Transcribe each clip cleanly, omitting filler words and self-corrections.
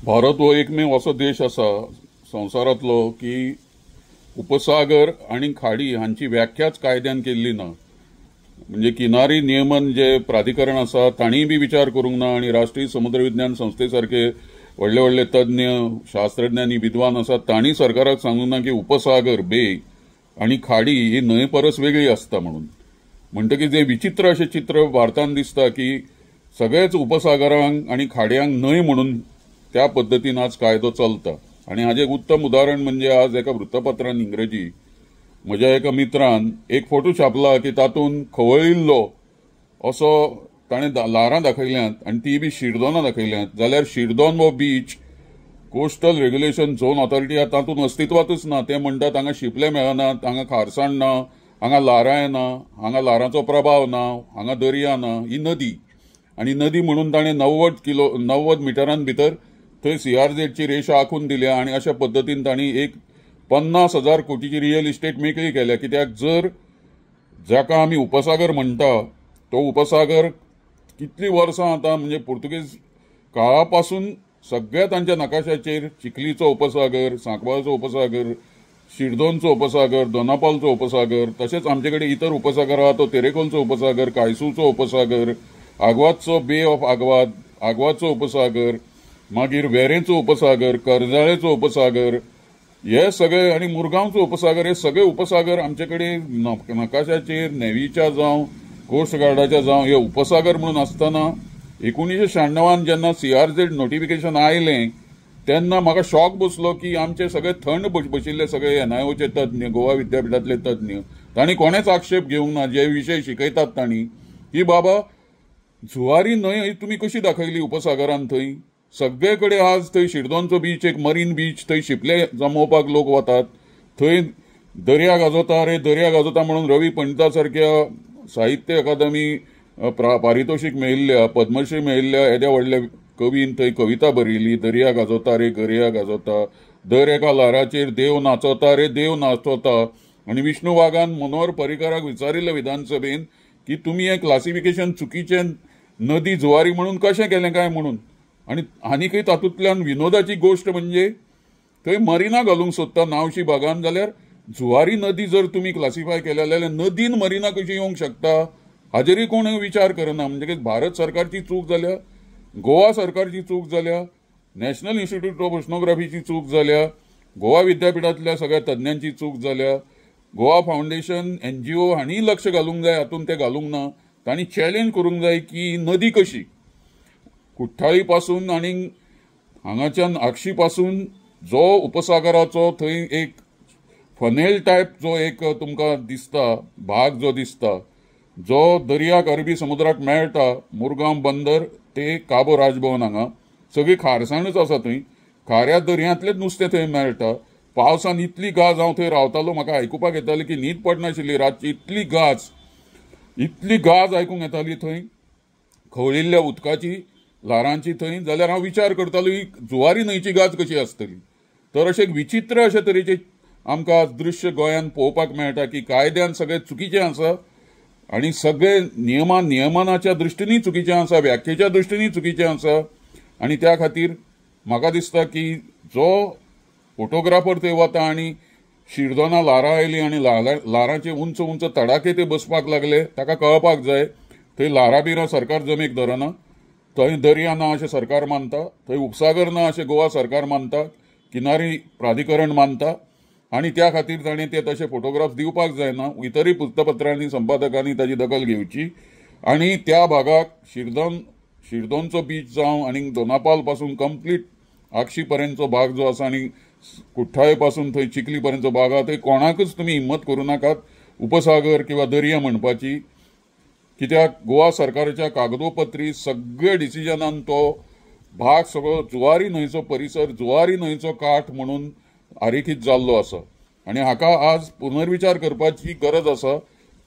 भारत हो एकमेव असो देश असा संवसारांतलो की उपसागर आणि खाडी हांची व्याख्याच कायद्यान केल्ली ना. म्हणजे किनारी नियमन जे प्राधिकरण आसा तांणीय बी विचार करूंक ना आणि राष्ट्रीय समुद्र विज्ञान संस्थे सारखे व्हडले व्हडले तज्ञ शास्त्रज्ञ आणि विद्वान आसात तांणी सरकाराक सांगूंक ना की उपसागर बे आणि खाडी ही न्हंय परस वेगळी असता म्हणून. म्हणटकीर जे विचित्र असे चित्र भारतान दिसता की सगळेच उपसागरांक आणि खाड्यांक न्हंय म्हणून त्या पद्दतीन आज कायदो चलता. आणि हाजे एक उत्तम उदाहरण म्हणजे आज एका वृत्तपत्रान इंग्रजी म्हज्या एका मित्रान एक फोटो छापला की तातूंत खवळिल्लो असो ताणें लारां दाखयल्यांत आणि ती बी शिरदोनां दाखयल्यांत. जाल्यार शिरदोन हो beach coastal regulation zone authority तातूंत अस्तित्वातूच ना. ते म्हणटात हांगा शिपले मेळनात, हांगा खारसाण ना, हांगा लारां येना, हांगा लारांचो प्रभाव ना, हांगा दर्या ना, ही नदी. आणि नदी म्हणून ताणें 90 मिटरां भितर थंय CRZची रेशा आखून दिल्या आणि अशा पद्दतीन तांणी एक 50,000 कोटीची रियल इस्टेट मेकळी केल्या. कित्याक जर जाका आमी उपसागर म्हणटा तो उपसागर कितली वर्सां आता म्हणजे पुर्तुगेज काळापासून सगळ्या तांच्या नकाशाचेर चिखलीचो उपसागर, सांकवाळचो उपसागर, शिरदोनचो उपसागर, दोनापावलचो उपसागर, तशेंच आमचे कडेन इतर उपसागर आहा तो तेरेखोलचो उपसागर, कायसूचो उपसागर, आग्वादचो बे ऑफ आग्वाद, आग्वादचो उपसागर, मागीर वेरेंचो उपसागर, कर्जाळेचो उपसागर, हे सगळे आणि मुरगांवचो उपसागर, हे सगळे उपसागर आमचे कडेन नकाशाचेर नेव्हीच्या जावं कोस्ट गार्डाच्या जावं हे उपसागर म्हणून आसतना 1996 जेन्ना CRZ नोटिफिकेशन आयलें तेन्ना म्हाका शॉक बसलो की आमचे सगळे थंड बशिल्ले सगळे NIOचे तज्ञ, गोवा विद्यापीठातले तज्ञ तांणी कोणेच आक्षेप घेवंक ना. जे विशय शिकयतात तांणी की बाबा जुवारी न्हंय तुमी कशी दाखयली उपसागरांत. थंय सगळे कडेन आज थंय शिरदोनचो बीच एक मरीन बीच, थंय शिपले जमोवपाक लोक वतात, थंय दर्या गाजोता रे दर्या गाजोता म्हणून रवी पंडिता सारख्या साहित्य अकादमी पारितोषिक मेळिल्ल्या, पद्मश्री मेळिल्ल्या येद्या व्हडल्या कवीन थंय कविता बरयली, दर्या गाजोता रे दर्या गाजोता, दर एका लाराचेर देव नाचोता रे देव नाचोता. आणि विष्णू वाघान मनोहर पर्रीकाराक विचारिल्लें विधानसभेन की तुम्ही हे क्लासिफिकेशन चुकीचे नदी जुवारी म्हणून कशें केलें काय म्हणून. आणि आनीकय तातूंतल्यान विनोदाची गोष्ट म्हणजे थंय मरिना घालूंक सोदता नावशी बागान, जाल्यार जुवारी नदी जर तुम्ही क्लासिफाय केल्या जाल्यार नदीन मरिना कशी येवंक शकता हाजेरूय कोण विचार करना. म्हणजे भारत सरकारची चूक जाल्या, गोवा सरकारची चूक जाल्या, नॅशनल इन्स्टिट्यूट ऑफ ओशनोग्राफीची चूक जाल्या, गोवा विद्यापीठातल्या सगळ्या तज्ञांची चूक जाल्या, गोवा फाउंडेशन NGO हांणी लक्ष घालूंक जाय, हातूंत ते घालूंक ना. तांणी चॅलेंज करूंक जाय की नदी कशी कुठ्ठाळी पासून आणि हांगाच्यान आक्षी पासून जो उपसागराचो थंय एक फनेल टायप जो एक तुमकां दिसता भाग जो दिसता जो दर्याक अरबी समुद्राक मेळटा, मुरगांव बंदर ते काबो राजभवन हांगा सगळी खारसाणच आसा. थंय खाऱ्या दर्यांतलेच नुस्तें थंय मेळटा. पावसान इतली गाज हांव थंय रावतालो म्हाका आयकुपाक येताली की न्हीद पडनाशिल्ली रातची. इतली गाज आयकूंक येताली थंय खवळिल्ल्या उदकाची लारांची थंय. जाल्यार हांव विचार करतालो ही जुवारी न्हंयची गाज कशी आसतली. तर अशें विचित्र अशे तरेचे आमकां दृश्य गोंयांत पळोवपाक मेळटा की कायद्यान सगळें चुकीचें आसा आणि सगळे नियमनाच्या दृश्टीनूय चुकीचें आसा, व्याख्येच्या दृश्टीनूय चुकीचें आसा. आणि त्या खातीर म्हाका दिसता की जो फोटोग्राफर थंय वता आणि शिरदोना लारां आयलीं आणि लारांचे उंच उंच तडाखे ते बसपाक लागले, ताका कळपाक जाय थंय लारां बिरां सरकार जमेक धरना, थंय दर्या ना अशें सरकार मानता, थंय उपसागर ना अशें गोवा सरकार मानता, किनारी प्राधिकरण मानता. आणि त्या खातीर ताणें ते तशे फोटोग्राफ्स दिवपाक जायना. इतरय वृत्तपत्रांनी संपादकांनी ताची दखल घेवची आणि त्या भागाक शिरदोनचो बीच जावं आणि दोनापावल पासून कंप्लीट आक्षी पर्यंतचो भाग जो आसा आणि कुठ्ठाळे पासून थंय चिखली पर्यंतचो भाग आहा थंय कोणाकच तुमी हिम्मत करूं नाकात उपसागर किंवा दर्या म्हणपाची. कित्याक गोवा सरकाराच्या कागदोपत्री सगळ्या डिसिजनान तो भाग सगळो जुवारी न्हंयचो परिसर, जुवारी न्हंयचो काठ म्हणून आरेखीत जाल्लो आसा. आणि हाका आज पुनर्विचार करपाची गरज आसा.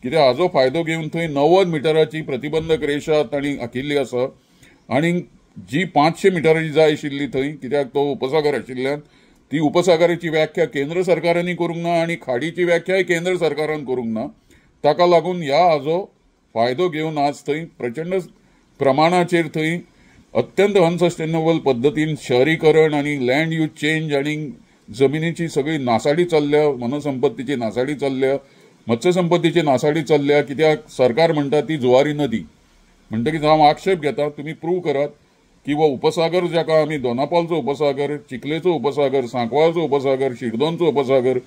कित्याक हाजो फायदो घेवन थंय 90 मिटराची प्रतिबंधक रेशा तांणी आखिल्ली आसा आणि जी 500 मिटराची जाय आशिल्ली थंय, कित्याक तो उपसागर आशिल्ल्यान ती उपसागराची व्याख्या केंद्र सरकारांनी करूंक ना आणि खाडीची व्याख्याय केंद्र सरकारान करूंक ना. ताका लागून ह्या हाजो फायदो घेवन आज थंय प्रचंड प्रमाणाचेर थंय अत्यंत अनसस्टेनेबल पद्दतीन शहरीकरण आणि लँड यूज चेंज आणि जमिनीची सगळी नासाडी चल्ल्या, वनसंपत्तीची नासाडी चल्ल्या, मत्स्यसंपत्तीची नासाडी चल्ल्या. कित्याक सरकार म्हणटा ती जुवारी नदी म्हणटकीच हांव आक्षेप घेता, तुम्ही प्रूव्ह करात की वो उपसागर जाका आमी दोनापावलचो उपसागर, चिखलेचो उपसागर, सांकवाळचो उपसागर, शिरदोनचो उपसागर,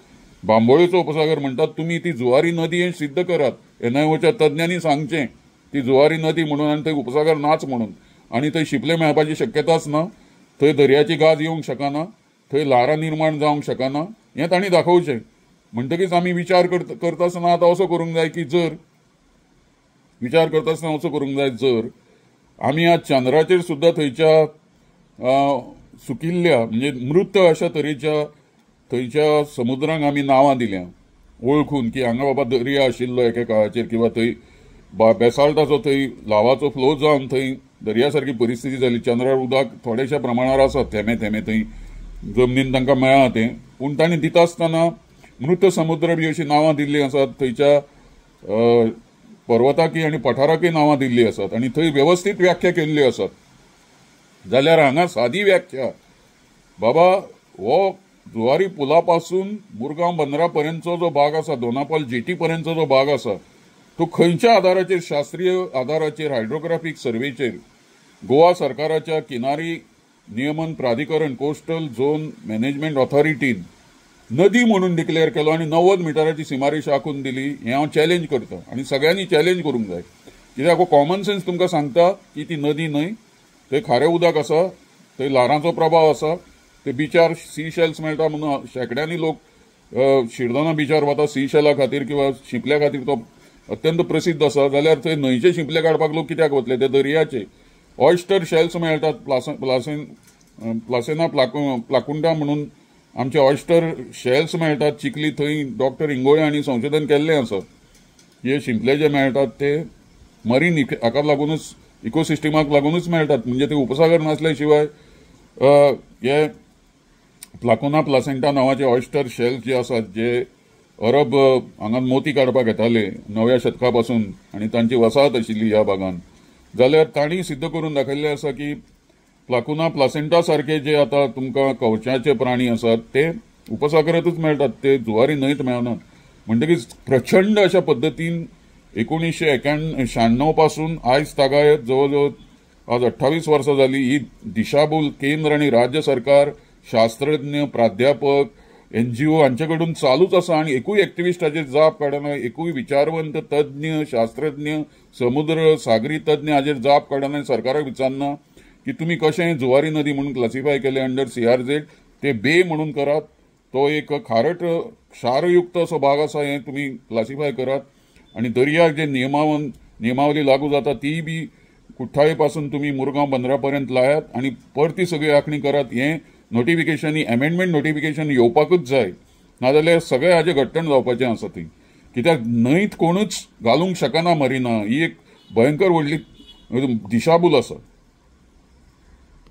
बांबोळेचो उपसागर म्हणटात, तुम्ही ती जुवारी नदी हे सिद्ध करात. एनआयओच्या तज्ञांनी सांगचें ती जुवारी नदी म्हणून आणि थंय उपसागर नाच म्हणून. आणि थंय शिपले मेळपाची शक्यताच ना, थंय दर्याची गाज येवंक शकना, थंय ल्हारां निर्माण जावंक शकना, हें तांणी दाखोवचें. म्हणटकीच आमी विचार करता आसतना आतां असो करूंक जाय की जर आमी आज चंद्राचेर सुद्धा थंयच्या सुकिल्ल्या म्हणजे मृत अशा तरेच्या थंयच्या समुद्रांक आमी नांवां दिल्या वळखून की हांगा बाबा दर्या आशिल्लो एके काळाचेर, किंवा थंय बेसाल्टाचो थंय लावाचो फ्लो जावन थंय दर्या सारकी परिस्थिती जाली. चंद्रार उदक थोड्याशा प्रमाणावर आसा, थेंबे थेंबे थंय जमनीन तांकां मेळ्ळा तें, पूण तांणी दिता आसतना मृत समुद्र बी अशी नांवां दिल्लीं आसात. थंयच्या पर्वताकी आणि पठाराकी नांवां दिल्लीं आसात आणि थंय व्यवस्थीत व्याख्या केल्ल्यो आसात. जाल्यार हांगा सादी व्याख्या बाबा हो जुवारी पुला पासून मुरगांव बंदरा पर्यंतचो जो भाग आसा, दोनापावल जेटी पर्यंतचो जो भाग आसा, तो खंयच्या आधाराचेर, शास्त्रीय आधाराचेर, हायड्रोग्राफीक सर्वेचेर गोवा सरकाराच्या किनारी नियमन प्राधिकरण कोस्टल झोन मॅनेजमेंट ऑथॉरिटीन नदी म्हणून डिक्लेअर केलो आणि 90 मिटराची सीमारेषा आखून दिली. हे हांव चॅलेंज करता आणि सगळ्यांनी चॅलेंज करूंक जाय. कित्याक हो कॉमन सेन्स तुमकां सांगता की ती नदी न्हय, थंय खारें उदक आसा, थंय ल्हारांचो प्रभाव आसा, ते बिचार सी शेल्स मेळटा म्हणून शेकड्यांनी लोक शिरदोना बिचार वता सी शेला खातीर किंवा शिंपल्या खातीर. तो अत्यंत प्रसिद्ध आसा. जाल्यार थंय न्हंयचे शिंपले काडपाक लोक कित्याक वतले? ते दर्याचे ऑयस्टर शेल्स मेळटात. प्लासेना प्लाकुंडा म्हणून आमचे ऑयस्टर शेल्स मेळटात चिखली. थंय डॉक्टर इंगोळे हांणी संशोधन केल्लें आसा. हे शिंपले जे मेळटात ते मरीन हाका लागूनच, इकोसिस्टमाक लागूनच मेळटात. म्हणजे ते उपसागर नासल्या शिवाय हे प्लासेंटा नांवाचे ऑयस्टर शेल्स जे आसात, जे अरब हांगा मोती काडपाक येताले 9व्या शतका पासून आणि तांची वसाहत आशिल्ली ह्या भागांत, जाल्यार तांणी सिद्ध करून दाखयल्लें आसा की प्लासेंटा सारखे जे आता तुमकां कवचाचे प्राणी आसात ते उपसागरांतूच मेळटात, ते जुवारी न्हंयत मेळनात. म्हणटकीच प्रचंड अशा पद्दतीन 1996 पासून आयज तागायत जवळजवळ आज 28 वर्सां जाली ही दिशाभूल केंद्र आणि राज्य सरकार, शास्त्रज्ञ, प्राध्यापक, NGO हांचे कडून चालूच आसा. आणि एकूय एक्टिविस्ट हाचेर जाप काडना, एकूय विचारवंत, तज्ञ, शास्त्रज्ञ, समुद्र सागरी तज्ञ हाचेर जाप काडना, सरकाराक विचारना की तुम्ही कशें जुवारी नदी म्हणून क्लासिफाय केले अंडर CRZ, ते बे म्हणून करात. तो एक खारट क्षारयुक्त असो भाग आसा, हे तुम्ही क्लासिफाय करात. आणि दर्याक जे नियमावली लागू जाता ती बी कुठ्ठाळी पासून तुम्ही मुरगांव बंदरापर्यंत लायात आणि परती सगळी आखणी करात. हे नोटिफिकेशन, अमेंडमेंट नोटिफिकेशन येवपाकूच जाय, नाजाल्यार सगळे हाजे घट्टण जावपाचें आसा थंय. कित्याक न्हंयत कोणूच घालूंक शकना मरिना. ही एक भयंकर व्हडली दिशाभूल आसा.